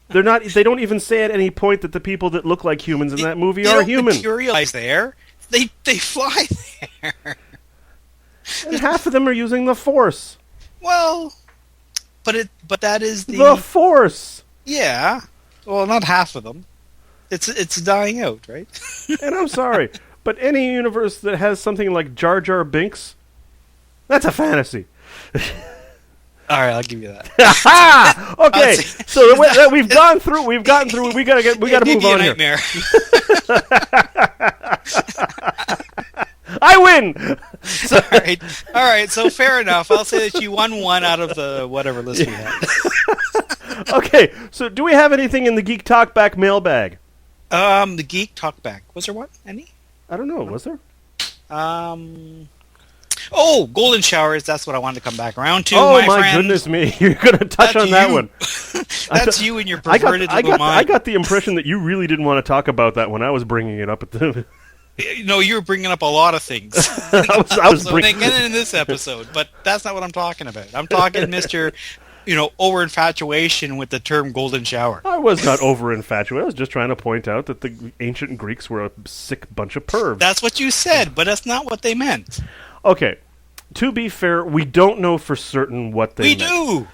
They don't even say at any point that the people that look like humans in that movie are human. They don't materialize there. They fly there. And half of them are using the Force. Well, but that is the Force. Yeah. Well, not half of them. It's dying out, right? And I'm sorry, but any universe that has something like Jar Jar Binks, that's a fantasy. All right, I'll give you that. Okay, so we've gotten through. We gotta move on nightmare. Here. I win. All right. So fair enough. I'll say that you won one out of the whatever list we had. Okay, so do we have anything in the Geek Talkback mailbag? The Geek Talkback. Was there one? Any? I don't know. Was there? Oh, golden showers. That's what I wanted to come back around to. Oh, my friend. Goodness me! You're going to touch on that one. That's you and your perverted little mind. I got the impression that you really didn't want to talk about that when I was bringing it up at the. No, you're bringing up a lot of things. I was So bringing. they get it in this episode, but that's not what I'm talking about. I'm talking Mr. Over infatuation with the term golden shower. I was not over infatuated. I was just trying to point out that the ancient Greeks were a sick bunch of pervs. That's what you said, but that's not what they meant. Okay, to be fair, we don't know for certain what they meant. do!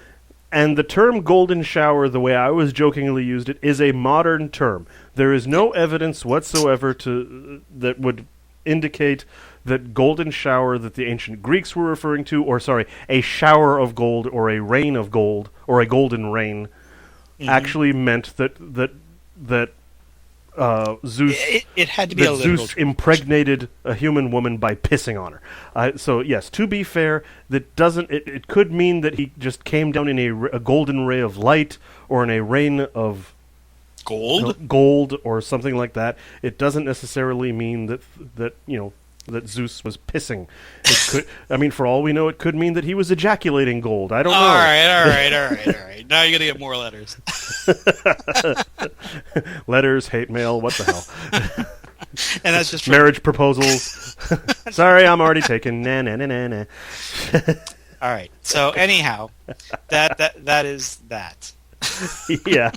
And the term golden shower, the way I was jokingly used it, is a modern term. There is no evidence whatsoever that would indicate that golden shower that the ancient Greeks were referring to, or sorry, a shower of gold or a rain of gold or a golden rain, actually meant that Zeus. It had to be a That literal Zeus impregnated a human woman by pissing on her. So yes, to be fair, that doesn't. It could mean that he just came down in a golden ray of light or in a rain of gold or something like that. It doesn't necessarily mean that Zeus was pissing. It could. I mean, for all we know, it could mean that he was ejaculating gold. I don't know. All right. Now you're gonna get more letters. Letters, hate mail, what the hell? And that's just Marriage proposals. Sorry, I'm already taken. Nah. All right. So anyhow, that is that. Yeah,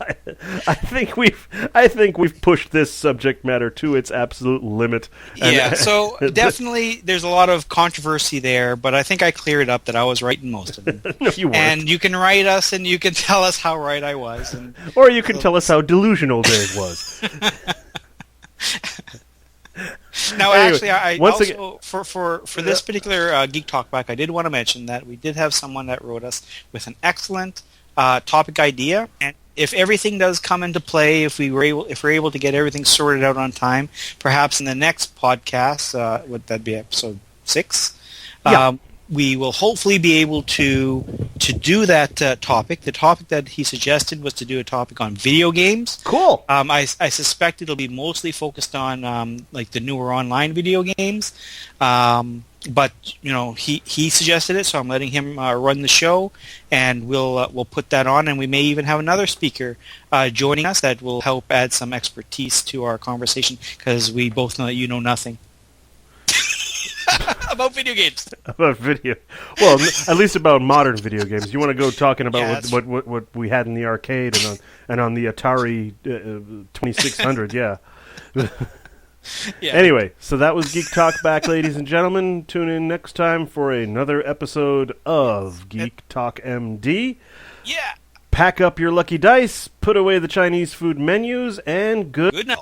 I think we've pushed this subject matter to its absolute limit. Yeah, so definitely there's a lot of controversy there, but I think I cleared up that I was right in most of them. No, you weren't. And you can write us and you can tell us how right I was. Or you can tell us how delusional Dave was. Now, Anyway, actually, I once also, for this particular Geek Talk Back, I did want to mention that we did have someone that wrote us with an excellent topic idea, and if everything does come into play, if we're able to get everything sorted out on time, perhaps in the next podcast, would that be episode 6? Yeah. We will hopefully be able to do that topic. The topic that he suggested was to do a topic on video games. Cool. I suspect it'll be mostly focused on like the newer online video games. But he suggested it, so I'm letting him run the show, and we'll put that on, and we may even have another speaker joining us that will help add some expertise to our conversation, because we both know that you know nothing about video games. About video, well, at least about modern video games. You want to go talking about Yeah, what we had in the arcade and on the Atari 2600, yeah. Yeah. Anyway, so that was Geek Talk Back, ladies and gentlemen. Tune in next time for another episode of Geek Talk MD. Yeah. Pack up your lucky dice, put away the Chinese food menus, and good Good night.